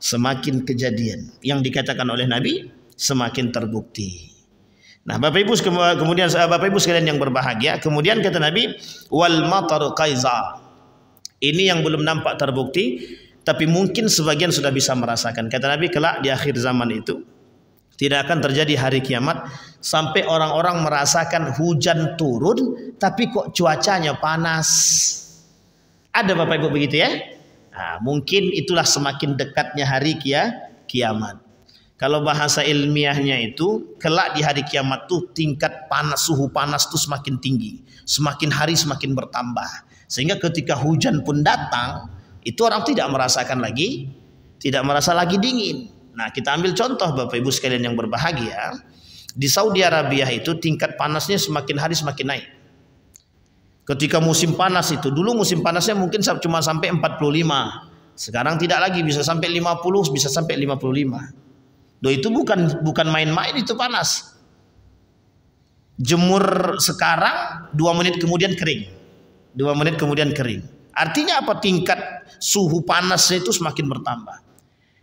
Semakin kejadian yang dikatakan oleh Nabi semakin terbukti. Nah, Bapak Ibu kemudian Bapak Ibu sekalian yang berbahagia, kemudian kata Nabi wal matar qaiza. Ini yang belum nampak terbukti, tapi mungkin sebagian sudah bisa merasakan. Kata Nabi kelak di akhir zaman itu tidak akan terjadi hari kiamat sampai orang-orang merasakan hujan turun tapi kok cuacanya panas. Ada Bapak Ibu begitu ya? Nah, mungkin itulah semakin dekatnya hari kiamat. Kalau bahasa ilmiahnya itu, kelak di hari kiamat tuh tingkat panas, suhu panas tuh semakin tinggi. Semakin hari semakin bertambah. Sehingga ketika hujan pun datang, itu orang tidak merasakan lagi, tidak merasa lagi dingin. Nah, kita ambil contoh Bapak Ibu sekalian yang berbahagia. Di Saudi Arabia itu tingkat panasnya semakin hari semakin naik. Ketika musim panas itu, dulu musim panasnya mungkin cuma sampai 45. Sekarang tidak lagi, bisa sampai 50, bisa sampai 55. Itu bukan main-main, itu panas. Jemur sekarang 2 menit kemudian kering. 2 menit kemudian kering. Artinya apa? Tingkat suhu panasnya itu semakin bertambah.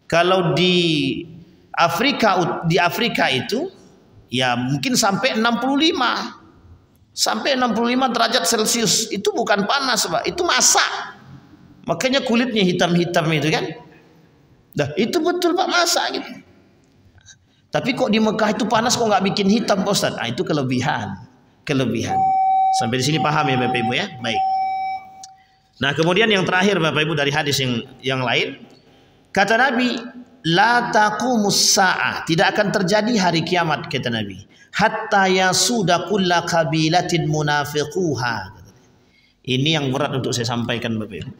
Kalau di Afrika itu ya mungkin sampai 65. Sampai 65 derajat Celcius. Itu bukan panas Pak, itu masak. Makanya kulitnya hitam-hitam itu kan. Nah, itu betul Pak, masak gitu. Tapi kok di Mekah itu panas kok nggak bikin hitam Pak Ustaz? Nah, itu kelebihan. Sampai di sini paham ya Bapak Ibu ya? Baik. Nah, kemudian yang terakhir Bapak Ibu dari hadis yang lain, kata Nabi, la taqumus sa'a, tidak akan terjadi hari kiamat kata Nabi. Hatta yasuda kulla qabilatin munafiquha. Ini yang berat untuk saya sampaikan Bapak Ibu.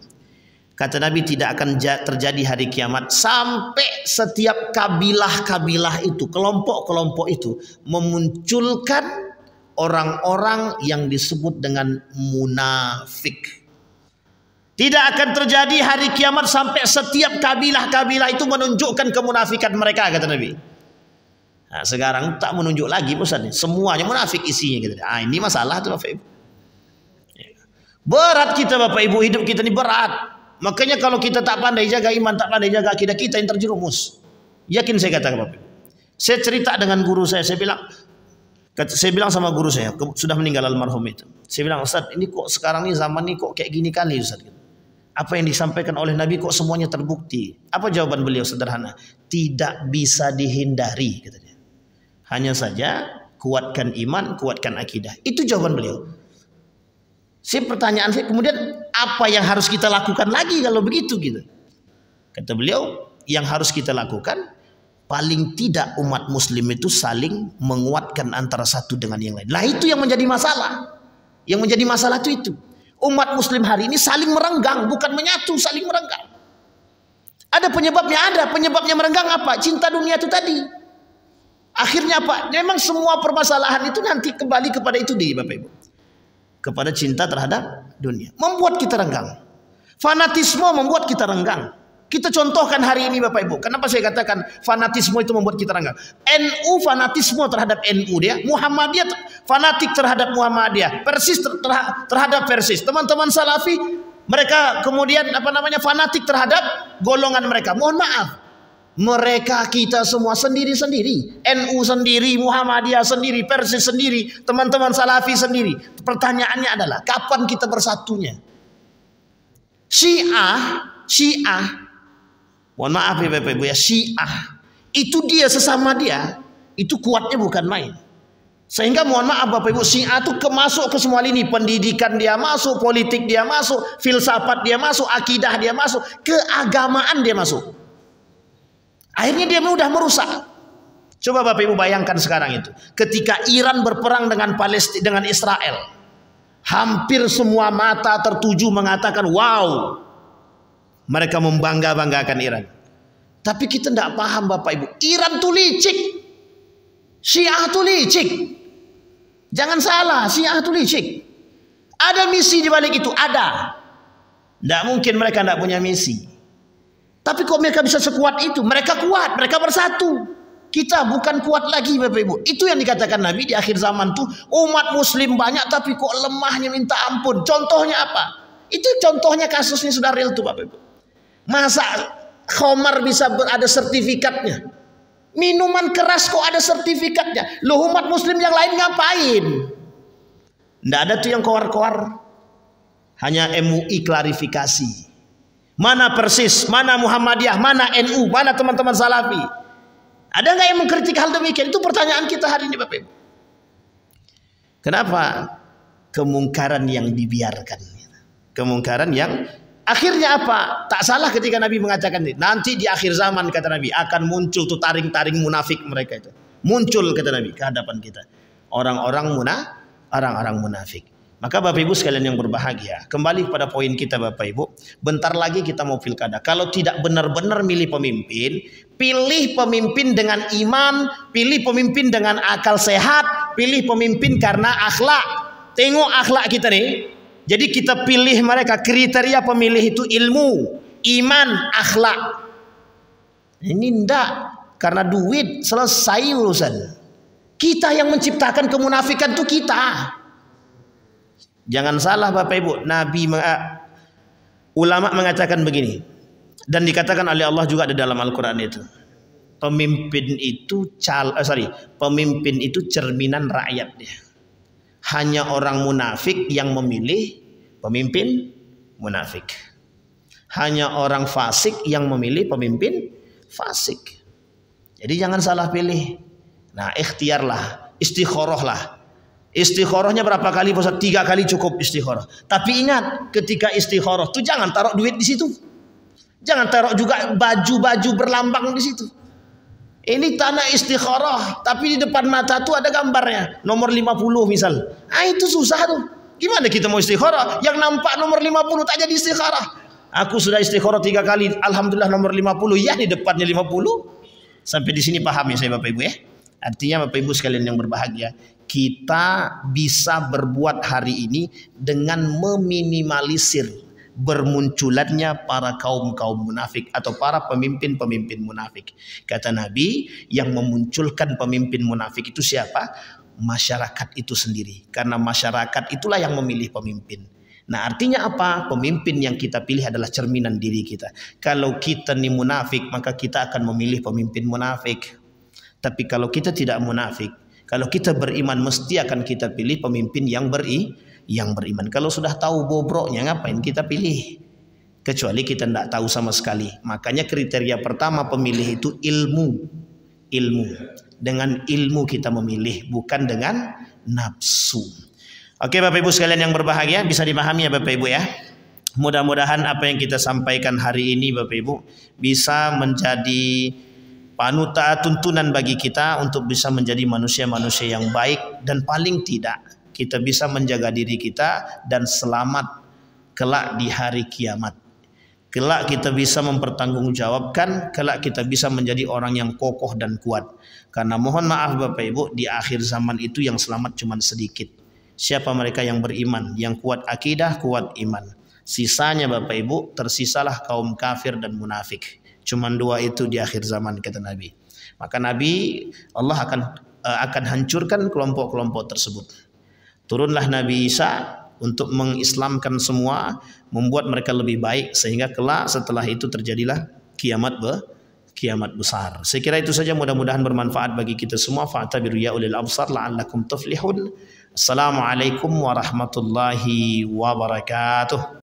Kata Nabi tidak akan terjadi hari kiamat sampai setiap kabilah-kabilah itu, kelompok-kelompok itu memunculkan orang-orang yang disebut dengan munafik. Tidak akan terjadi hari kiamat sampai setiap kabilah-kabilah itu menunjukkan kemunafikan mereka kata Nabi. Nah, sekarang tak menunjuk lagi Ustaz, semuanya munafik isinya gitu. Ah, ini masalah tuh Bapak Ibu. Berat kita Bapak Ibu, hidup kita ini berat. Makanya kalau kita tak pandai jaga iman, tak pandai jaga akidah, kita yang terjerumus. Yakin saya katakan Bapak Ibu. Saya cerita dengan guru saya bilang sama guru saya, sudah meninggal almarhum itu. Saya bilang, Ustaz, ini kok sekarang ini zaman ini kok kayak gini kali Ustaz. Apa yang disampaikan oleh Nabi kok semuanya terbukti? Apa jawaban beliau? Sederhana, tidak bisa dihindari katanya. Hanya saja kuatkan iman, kuatkan akidah. Itu jawaban beliau. Pertanyaan saya kemudian, apa yang harus kita lakukan lagi kalau begitu gitu? Kata beliau, yang harus kita lakukan, paling tidak umat muslim itu saling menguatkan antara satu dengan yang lain. Lah itu yang menjadi masalah. Yang menjadi masalah itu. Umat muslim hari ini saling merenggang, bukan menyatu, saling merenggang. Ada penyebabnya merenggang apa? Cinta dunia itu tadi. Akhirnya apa? Memang semua permasalahan itu nanti kembali kepada itu di Bapak Ibu. Kepada cinta terhadap dunia. Membuat kita renggang. Fanatisme membuat kita renggang. Kita contohkan hari ini Bapak Ibu. Kenapa saya katakan fanatisme itu membuat kita renggang? NU fanatisme terhadap NU dia. Muhammadiyah fanatik terhadap Muhammadiyah. Persis terhadap Persis. Teman-teman Salafi mereka kemudian fanatik terhadap golongan mereka. Mohon maaf. Mereka kita semua sendiri-sendiri. NU sendiri, Muhammadiyah sendiri, Persis sendiri, teman-teman Salafi sendiri. Pertanyaannya adalah kapan kita bersatunya? Syiah Mohon maaf ya Bapak Ibu ya, Syiah itu dia sesama dia itu kuatnya bukan main. Sehingga mohon maaf Bapak Ibu, Syiah itu masuk ke semua lini, pendidikan dia masuk, politik dia masuk, filsafat dia masuk, akidah dia masuk, keagamaan dia masuk. Akhirnya dia mudah merusak. Coba Bapak Ibu bayangkan sekarang itu, ketika Iran berperang dengan Palestina, dengan Israel, hampir semua mata tertuju mengatakan wow, mereka membangga-banggakan Iran. Tapi kita tidak paham Bapak Ibu, Iran tuh licik, Syiah tuh licik. Jangan salah, Syiah itu licik. Ada misi di balik itu, ada. Tidak mungkin mereka tidak punya misi. Tapi kok mereka bisa sekuat itu? Mereka kuat, mereka bersatu. Kita bukan kuat lagi Bapak Ibu. Itu yang dikatakan Nabi di akhir zaman tuh, umat muslim banyak tapi kok lemahnya minta ampun. Contohnya apa? Itu contohnya kasusnya sudah real tuh Bapak Ibu. Masa khamar bisa ada sertifikatnya? Minuman keras kok ada sertifikatnya? Loh, umat muslim yang lain ngapain? Nggak ada tuh yang koar-koar. Hanya MUI klarifikasi. Mana Persis, mana Muhammadiyah, mana NU, mana teman-teman Salafi? Ada nggak yang mengkritik hal demikian? Itu pertanyaan kita hari ini Bapak Ibu. Kenapa? Kemungkaran yang dibiarkan. Kemungkaran yang akhirnya apa? Tak salah ketika Nabi mengatakan ini. Nanti di akhir zaman kata Nabi akan muncul tuh taring-taring munafik mereka itu. Muncul kata Nabi ke hadapan kita. Orang-orang munafik. Maka Bapak Ibu sekalian yang berbahagia, kembali pada poin kita Bapak Ibu. Bentar lagi kita mau pilkada. Kalau tidak benar-benar milih pemimpin, pilih pemimpin dengan iman, pilih pemimpin dengan akal sehat, pilih pemimpin karena akhlak. Tengok akhlak kita nih. Jadi kita pilih mereka, kriteria pemilih itu ilmu, iman, akhlak. Ini enggak, karena duit selesai urusan. Kita yang menciptakan kemunafikan itu kita. Jangan salah Bapak Ibu, ulama mengatakan begini, dan dikatakan oleh Allah juga di dalam Al-Quran itu. Pemimpin itu cerminan rakyat dia. Hanya orang munafik yang memilih pemimpin munafik. Hanya orang fasik yang memilih pemimpin fasik. Jadi jangan salah pilih. Nah, ikhtiarlah, istikharahlah. Istikharahnya berapa kali Ustaz? 3 kali cukup istikharah. Tapi ingat, ketika istikharah tuh jangan taruh duit di situ. Jangan taruh juga baju-baju berlambang di situ. Ini tanah istikharah, tapi di depan mata tuh ada gambarnya, nomor 50 misal. Ah, itu susah tuh. Gimana kita mau istikharah? Yang nampak nomor 50 tak jadi istikharah. Aku sudah istikharah 3 kali, alhamdulillah nomor 50. Ya, di depannya 50. Sampai di sini paham ya saya Bapak Ibu ya. Artinya Bapak Ibu sekalian yang berbahagia, kita bisa berbuat hari ini dengan meminimalisir bermunculannya para kaum-kaum munafik atau para pemimpin-pemimpin munafik. Kata Nabi, yang memunculkan pemimpin munafik itu siapa? Masyarakat itu sendiri. Karena masyarakat itulah yang memilih pemimpin. Nah, artinya apa? Pemimpin yang kita pilih adalah cerminan diri kita. Kalau kita nih munafik, maka kita akan memilih pemimpin munafik. Tapi kalau kita tidak munafik, kalau kita beriman, mesti akan kita pilih pemimpin yang beriman. Kalau sudah tahu bobroknya, ngapain kita pilih? Kecuali kita tidak tahu sama sekali. Makanya kriteria pertama pemilih itu ilmu. Ilmu. Dengan ilmu kita memilih, bukan dengan nafsu. Oke Bapak Ibu sekalian yang berbahagia, bisa dipahami ya Bapak Ibu ya. Mudah-mudahan apa yang kita sampaikan hari ini Bapak Ibu bisa menjadi panutan, tuntunan bagi kita untuk bisa menjadi manusia-manusia yang baik, dan paling tidak kita bisa menjaga diri kita dan selamat kelak di hari kiamat. Kelak kita bisa mempertanggungjawabkan, kelak kita bisa menjadi orang yang kokoh dan kuat. Karena mohon maaf Bapak Ibu, di akhir zaman itu yang selamat cuma sedikit. Siapa mereka yang beriman, yang kuat akidah, kuat iman. Sisanya Bapak Ibu, tersisalah kaum kafir dan munafik. Cuman 2 itu di akhir zaman kata Nabi. Maka Nabi, Allah akan hancurkan kelompok-kelompok tersebut. Turunlah Nabi Isa untuk mengislamkan semua, membuat mereka lebih baik, sehingga kelak setelah itu terjadilah kiamat besar. Saya kira itu saja, mudah-mudahan bermanfaat bagi kita semua. Fa'tabiru ya ulil absar la'allakum tuflihun. Assalamualaikum warahmatullahi wabarakatuh.